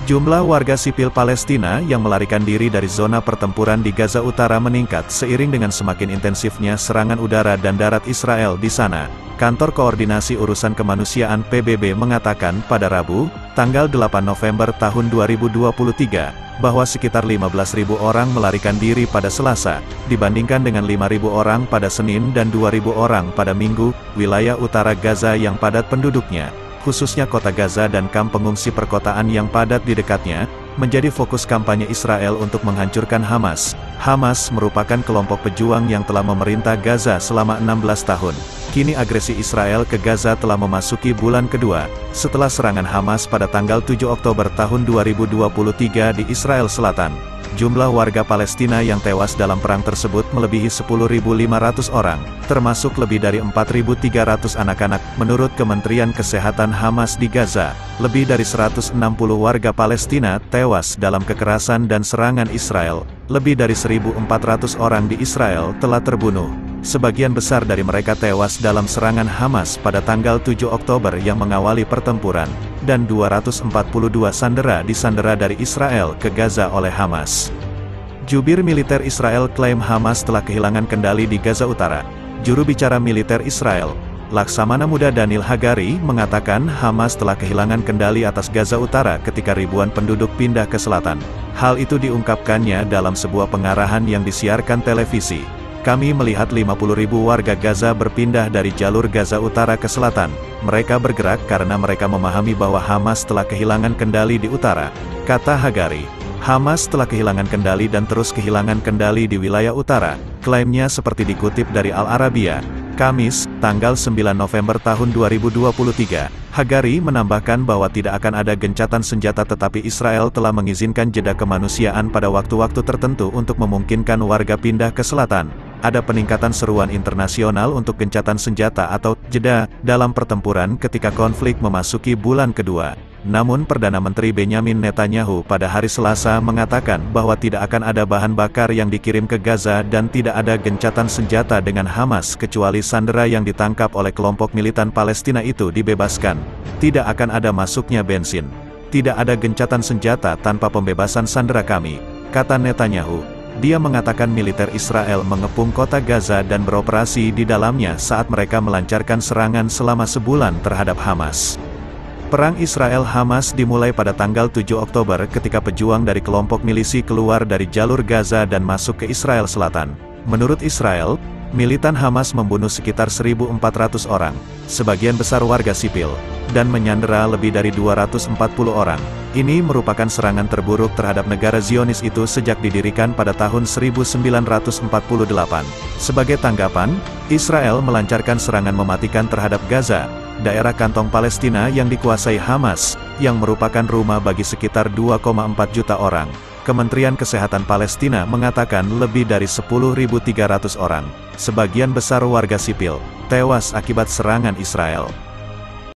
Jumlah warga sipil Palestina yang melarikan diri dari zona pertempuran di Gaza Utara meningkat seiring dengan semakin intensifnya serangan udara dan darat Israel di sana. Kantor Koordinasi Urusan Kemanusiaan PBB mengatakan pada Rabu, tanggal 8 November tahun 2023, bahwa sekitar 15.000 orang melarikan diri pada Selasa, dibandingkan dengan 5.000 orang pada Senin dan 2.000 orang pada Minggu. Wilayah utara Gaza yang padat penduduknya, khususnya kota Gaza dan kamp pengungsi perkotaan yang padat di dekatnya, menjadi fokus kampanye Israel untuk menghancurkan Hamas. Hamas merupakan kelompok pejuang yang telah memerintah Gaza selama 16 tahun. Kini agresi Israel ke Gaza telah memasuki bulan kedua, setelah serangan Hamas pada tanggal 7 Oktober tahun 2023 di Israel Selatan. Jumlah warga Palestina yang tewas dalam perang tersebut melebihi 10.500 orang, termasuk lebih dari 4.300 anak-anak. Menurut Kementerian Kesehatan Hamas di Gaza, lebih dari 160 warga Palestina tewas dalam kekerasan dan serangan Israel. Lebih dari 1.400 orang di Israel telah terbunuh. Sebagian besar dari mereka tewas dalam serangan Hamas pada tanggal 7 Oktober yang mengawali pertempuran, dan 242 sandera disandera dari Israel ke Gaza oleh Hamas. Jubir militer Israel klaim Hamas telah kehilangan kendali di Gaza Utara. Juru bicara militer Israel, Laksamana Muda Daniel Hagari, mengatakan Hamas telah kehilangan kendali atas Gaza Utara ketika ribuan penduduk pindah ke selatan. Hal itu diungkapkannya dalam sebuah pengarahan yang disiarkan televisi. Kami melihat 50.000 warga Gaza berpindah dari jalur Gaza Utara ke selatan. Mereka bergerak karena mereka memahami bahwa Hamas telah kehilangan kendali di utara, kata Hagari. Hamas telah kehilangan kendali dan terus kehilangan kendali di wilayah utara, klaimnya seperti dikutip dari Al Arabiya, Kamis, tanggal 9 November tahun 2023. Hagari menambahkan bahwa tidak akan ada gencatan senjata tetapi Israel telah mengizinkan jeda kemanusiaan pada waktu-waktu tertentu untuk memungkinkan warga pindah ke selatan. Ada peningkatan seruan internasional untuk gencatan senjata atau jeda dalam pertempuran ketika konflik memasuki bulan kedua. Namun Perdana Menteri Benyamin Netanyahu pada hari Selasa mengatakan bahwa tidak akan ada bahan bakar yang dikirim ke Gaza dan tidak ada gencatan senjata dengan Hamas kecuali sandera yang ditangkap oleh kelompok militan Palestina itu dibebaskan. Tidak akan ada masuknya bensin. Tidak ada gencatan senjata tanpa pembebasan sandera kami, kata Netanyahu. Dia mengatakan militer Israel mengepung kota Gaza dan beroperasi di dalamnya saat mereka melancarkan serangan selama sebulan terhadap Hamas. Perang Israel-Hamas dimulai pada tanggal 7 Oktober ketika pejuang dari kelompok milisi keluar dari jalur Gaza dan masuk ke Israel Selatan. Menurut Israel, militan Hamas membunuh sekitar 1.400 orang, sebagian besar warga sipil, dan menyandera lebih dari 240 orang. Ini merupakan serangan terburuk terhadap negara Zionis itu sejak didirikan pada tahun 1948. Sebagai tanggapan, Israel melancarkan serangan mematikan terhadap Gaza, daerah kantong Palestina yang dikuasai Hamas, yang merupakan rumah bagi sekitar 2,4 juta orang. Kementerian Kesehatan Palestina mengatakan lebih dari 10.300 orang, sebagian besar warga sipil, tewas akibat serangan Israel.